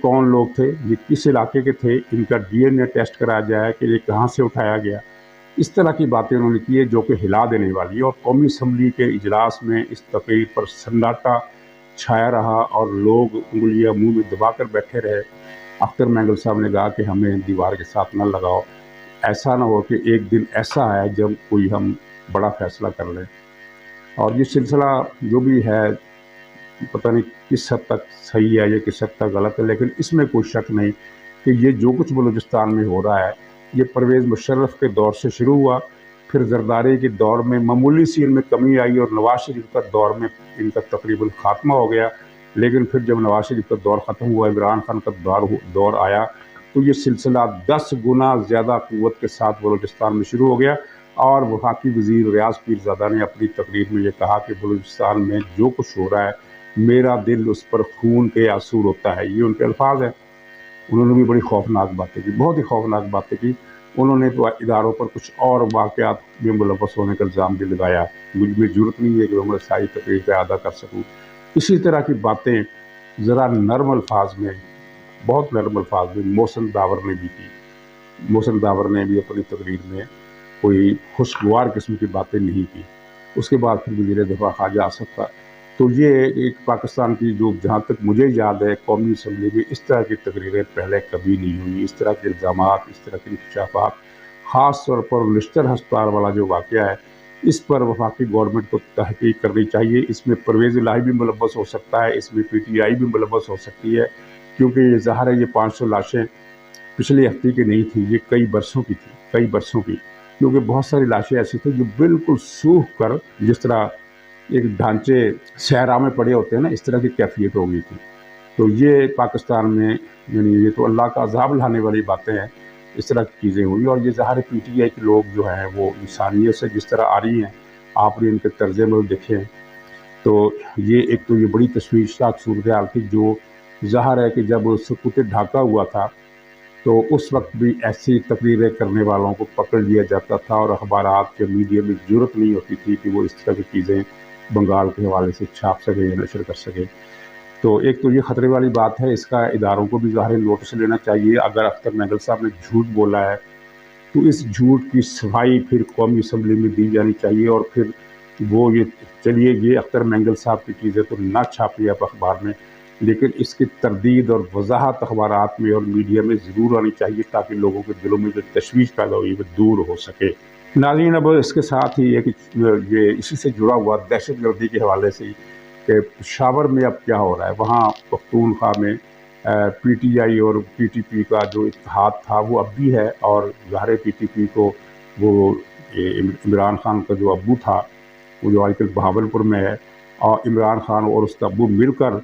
کون لوگ تھے، یہ کس علاقے کے تھے، ان کا DNA ٹیسٹ کرایا جائے کہ یہ کہاں سے اٹھایا گیا۔ اس طرح کی باتیں انہوں نے کی ہے جو کہ ہلا دینے والی ہے، اور قومی اسمبلی کے اجلاس میں اس تقریر پر سناٹا چھایا رہا اور لوگ انگلیاں منہ میں دبا کر بیٹھے رہے۔ اختر مینگل صاحب نے کہا کہ ہمیں دیوار کے ساتھ نہ لگاؤ، ایسا نہ ہو کہ ایک دن ایسا ہے جب کوئی ہم بڑا فیصلہ کر لیں۔ اور یہ سلسلہ جو بھی ہے پتہ نہیں کس حد تک صحیح ہے یا کس حد تک غلط ہے، لیکن اس میں کوئی شک نہیں کہ یہ جو کچھ بلوچستان میں ہو رہا ہے یہ پرویز مشرف کے دور سے شروع ہوا، پھر زرداری کے دور میں معمولی سی ان میں کمی آئی اور نواز شریف کا دور میں ان کا تقریباً خاتمہ ہو گیا۔ لیکن پھر جب نواز شریف کا دور ختم ہوا، عمران خان کا دور آیا، تو یہ سلسلہ 10 گنا زیادہ قوت کے ساتھ بلوچستان میں شروع ہو گیا۔ اور وفاقی وزیر ریاض پیرزادہ نے اپنی تقریر میں یہ کہا کہ بلوچستان میں جو کچھ ہو رہا ہے میرا دل اس پر خون کے آنسو روتا ہے، یہ ان کے الفاظ ہیں۔ انہوں نے بھی بڑی خوفناک باتیں کی، بہت ہی خوفناک باتیں کی۔ انہوں نے تو اداروں پر کچھ اور واقعات میں ملوث ہونے کا الزام بھی لگایا۔ مجھ میں جرت نہیں ہے کہ میں ساری تقریر کا اعادہ کر سکوں۔ اسی طرح کی باتیں ذرا نرم الفاظ میں، بہت نرم الفاظ میں محسن داور نے بھی کی۔ محسن داور نے بھی اپنی تقریر میں کوئی خوشگوار قسم کی باتیں نہیں کی۔ اس کے بعد پھر وزیر دفاع خواجہ آصف تھا۔ تو یہ ایک پاکستان کی جو جہاں تک مجھے یاد ہے قومی اسمبلی میں اس طرح کی تقریریں پہلے کبھی نہیں ہوئی، اس طرح کے الزامات، اس طرح کے انکشافات، خاص طور پر لشکر ہسپتال والا جو واقعہ ہے اس پر وفاقی گورنمنٹ کو تحقیق کرنی چاہیے۔ اس میں پرویز الہی بھی ملوث ہو سکتا ہے، اس میں PTI بھی ملوث ہو سکتی ہے، کیونکہ یہ ظاہر ہے یہ 500 لاشیں پچھلے ہفتے کی نہیں تھی، یہ کئی برسوں کی تھی، کئی برسوں کی، کیونکہ بہت ساری لاشیں ایسی تھیں جو بالکل سوکھ کر جس طرح ایک ڈھانچے صحرا میں پڑے ہوتے ہیں نا، اس طرح کی کیفیت ہو گئی تھی۔ تو یہ پاکستان میں یعنی یہ تو اللہ کا عذاب لانے والی باتیں ہیں، اس طرح کی چیزیں ہوئی۔ اور یہ ظاہر PTI کے لوگ جو ہیں وہ انسانیت سے جس طرح آ رہی ہیں، آپ نے ان کے طرز عمل دیکھے ہیں، تو یہ ایک تو یہ بڑی تشویشناک صورتحال تھی۔ جو ظاہر ہے کہ جب سکوت ڈھاکہ ہوا تھا تو اس وقت بھی ایسی تقریریں کرنے والوں کو پکڑ لیا جاتا تھا اور اخبارات کے میڈیا میں ضرورت نہیں ہوتی تھی کہ وہ اس طرح کی چیزیں بنگال کے حوالے سے چھاپ سکے یا نشر کر سکے۔ تو ایک تو یہ خطرے والی بات ہے، اس کا اداروں کو بھی ظاہر نوٹس لینا چاہیے۔ اگر اختر مینگل صاحب نے جھوٹ بولا ہے تو اس جھوٹ کی صفائی پھر قومی اسمبلی میں دی جانی چاہیے، اور پھر وہ یہ چلیے یہ اختر مینگل صاحب کی چیزیں تو نہ چھاپی آپ اخبار میں، لیکن اس کی تردید اور وضاحت اخبارات میں اور میڈیا میں ضرور آنی چاہیے تاکہ لوگوں کے دلوں میں جو تشویش پیدا ہوئی وہ دور ہو سکے۔ ناظرین، اب اس کے ساتھ ہی یہ اسی سے جڑا ہوا دہشت گردی کے حوالے سے کہ پشاور میں اب کیا ہو رہا ہے۔ وہاں پختونخوا میں PTI اور PTP کا جو اتحاد تھا وہ اب بھی ہے، اور ظاہر PTP کو وہ عمران خان کا جو ابو تھا وہ جو آج کل بہاولپور میں ہے، اور عمران خان اور اس کا ابو مل کر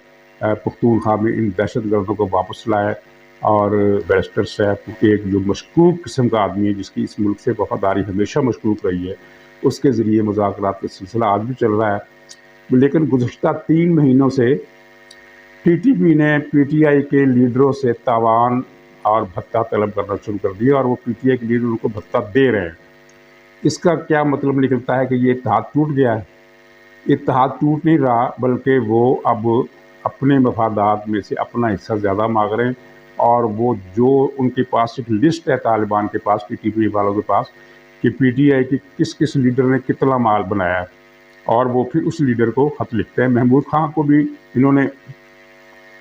پختونخوا میں ان دہشت گردوں کو واپس لائے۔ اور بیرسٹر صاحب ایک جو مشکوک قسم کا آدمی ہے جس کی اس ملک سے وفاداری ہمیشہ مشکوک رہی ہے، اس کے ذریعے مذاکرات کا سلسلہ آج بھی چل رہا ہے۔ لیکن گزشتہ 3 مہینوں سے TTP نے PTI کے لیڈروں سے تاوان اور بھتہ طلب کرنا شروع کر دیا، اور وہ PTI کے لیڈر ان کو بھتہ دے رہے ہیں۔ اس کا کیا مطلب نکلتا ہے کہ یہ اتحاد ٹوٹ گیا ہے؟ اتحاد ٹوٹ نہیں رہا، بلکہ وہ اب اپنے مفادات میں سے اپنا حصہ زیادہ مانگ رہے ہیں، اور وہ جو ان کے پاس ایک لسٹ ہے طالبان کے پاس، PTP والوں کے پاس، کہ PTI کی کس کس لیڈر نے کتنا مال بنایا ہے، اور وہ پھر اس لیڈر کو خط لکھتے ہیں۔ محمود خان کو بھی انہوں نے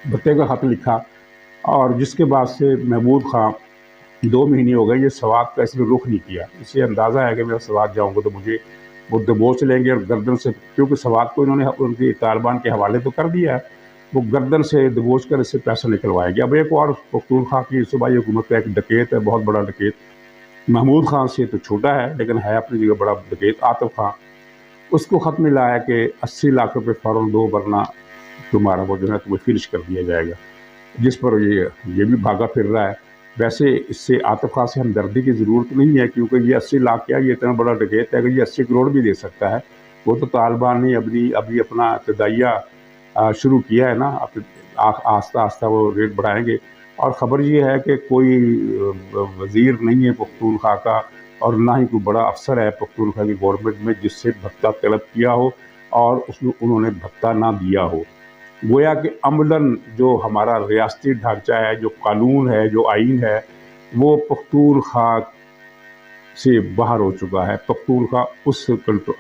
بھتے کا خط لکھا، اور جس کے بعد سے محمود خان 2 مہینے ہو گئے یہ سوات کا اس نے رخ نہیں کیا۔ اسے اندازہ ہے کہ میں سوات جاؤں گا تو مجھے وہ دبوچ لیں گے اور گردن سے، کیونکہ سوات کو انہوں نے ان کی طالبان کے حوالے تو کر دیا ہے، وہ گردن سے دبوچ کر اس سے پیسہ نکلوائیں گے۔ اب ایک اور پختونخوا کی صوبائی حکومت کا ایک ڈکیت ہے، بہت بڑا ڈکیت، محمود خان سے تو چھوٹا ہے لیکن ہے اپنی جگہ بڑا ڈکیت، عاطف خان، اس کو خط ملا ہے کہ 80 لاکھ روپے فوراً دو ورنہ تمہارا وہ جو ہے تمہیں فنش کر دیا جائے گا، جس پر یہ بھی بھاگا پھر رہا ہے۔ ویسے اس سے عاطف خان سے ہمدردی کی ضرورت نہیں ہے، کیونکہ یہ 80 لاکھ کیا، یہ اتنا بڑا ڈکیت ہے کہ یہ 80 کروڑ بھی دے سکتا ہے۔ وہ تو طالبان نے ابھی اپنا ابتدائیہ شروع کیا ہے نا، آہستہ آہستہ وہ ریٹ بڑھائیں گے۔ اور خبر یہ ہے کہ کوئی وزیر نہیں ہے پختونخوا کا، اور نہ ہی کوئی بڑا افسر ہے پختونخوا کی گورنمنٹ میں جس سے بھتہ طلب کیا ہو اور انہوں نے بھتہ نہ دیا ہو۔ گویا کہ عملاً جو ہمارا ریاستی ڈھانچہ ہے، جو قانون ہے، جو آئین ہے، وہ پختونخوا سے باہر ہو چکا ہے۔ پختونخوا اس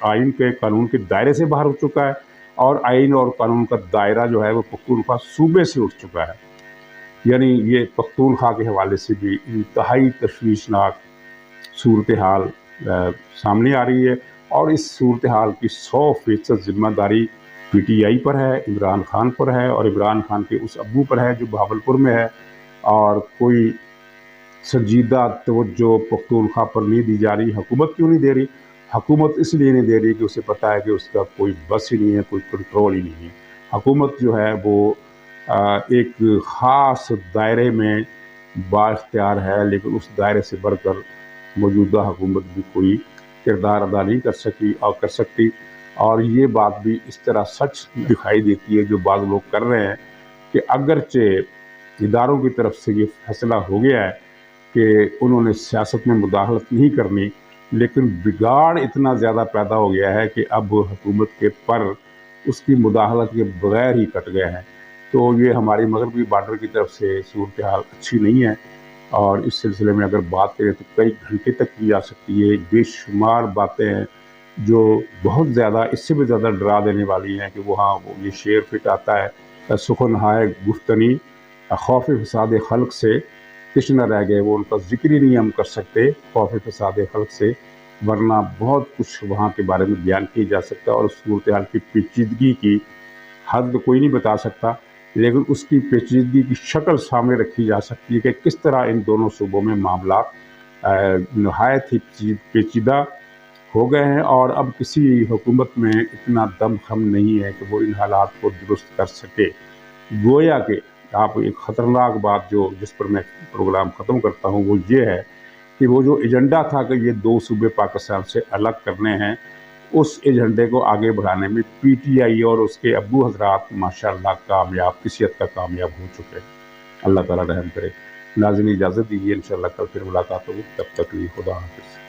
آئین کے قانون کے دائرے سے باہر ہو چکا ہے، اور آئین اور قانون کا دائرہ جو ہے وہ پختونخوا صوبے سے اٹھ چکا ہے۔ یعنی یہ پختونخوا کے حوالے سے بھی انتہائی تشویشناک صورتحال سامنے آ رہی ہے، اور اس صورتحال کی 100% ذمہ داری پی ٹی آئی پر ہے، عمران خان پر ہے، اور عمران خان کے اس ابو پر ہے جو بہاولپور میں ہے، اور کوئی سنجیدہ توجہ پختونخوا پر نہیں دی جا رہی۔ حکومت کیوں نہیں دے رہی؟ حکومت اس لیے نہیں دے رہی کہ اسے پتہ ہے کہ اس کا کوئی بس ہی نہیں ہے، کوئی کنٹرول ہی نہیں ہے۔ حکومت جو ہے وہ ایک خاص دائرے میں با اختیار ہے، لیکن اس دائرے سے بڑھ کر موجودہ حکومت بھی کوئی کردار ادا نہیں کر سکتی، اور یہ بات بھی اس طرح سچ دکھائی دیتی ہے جو بعض لوگ کر رہے ہیں کہ اگرچہ اداروں کی طرف سے یہ فیصلہ ہو گیا ہے کہ انہوں نے سیاست میں مداخلت نہیں کرنی، لیکن بگاڑ اتنا زیادہ پیدا ہو گیا ہے کہ اب حکومت کے پر اس کی مداخلت کے بغیر ہی کٹ گئے ہیں۔ تو یہ ہماری مغربی بارڈر کی طرف سے صورتحال اچھی نہیں ہے، اور اس سلسلے میں اگر بات کریں تو کئی گھنٹے تک کی جا سکتی ہے۔ بے شمار باتیں ہیں جو بہت زیادہ، اس سے بھی زیادہ ڈرا دینے والی ہیں کہ وہاں یہ شعر فٹ آتا ہے، سخن ہائے گفتنی خوف فساد خلق سے کچھ نہ رہ گئے، وہ ان کا ذکر ہی نہیں ہم کر سکتے خوف فساد خلق سے، ورنہ بہت کچھ وہاں کے بارے میں بیان کیا جا سکتا ہے، اور اس صورتحال کی پیچیدگی کی حد کوئی نہیں بتا سکتا، لیکن اس کی پیچیدگی کی شکل سامنے رکھی جا سکتی ہے کہ کس طرح ان دونوں صوبوں میں معاملات نہایت ہی پیچیدہ ہو گئے ہیں، اور اب کسی حکومت میں اتنا دم خم نہیں ہے کہ وہ ان حالات کو درست کر سکے۔ گویا کہ آپ ایک خطرناک بات جس پر میں پروگرام ختم کرتا ہوں وہ یہ ہے کہ وہ جو ایجنڈا تھا کہ یہ دو صوبے پاکستان سے الگ کرنے ہیں، اس ایجنڈے کو آگے بڑھانے میں پی ٹی آئی اور اس کے ابو حضرات ماشاءاللہ کامیاب، کسی حد تک کامیاب ہو چکے ہیں۔ اللہ تعالیٰ رحم کرے۔ ناظرین اجازت دیجیے، انشاءاللہ کل پھر ملاقات ہوگی، تب تک لیے خدا حافظ۔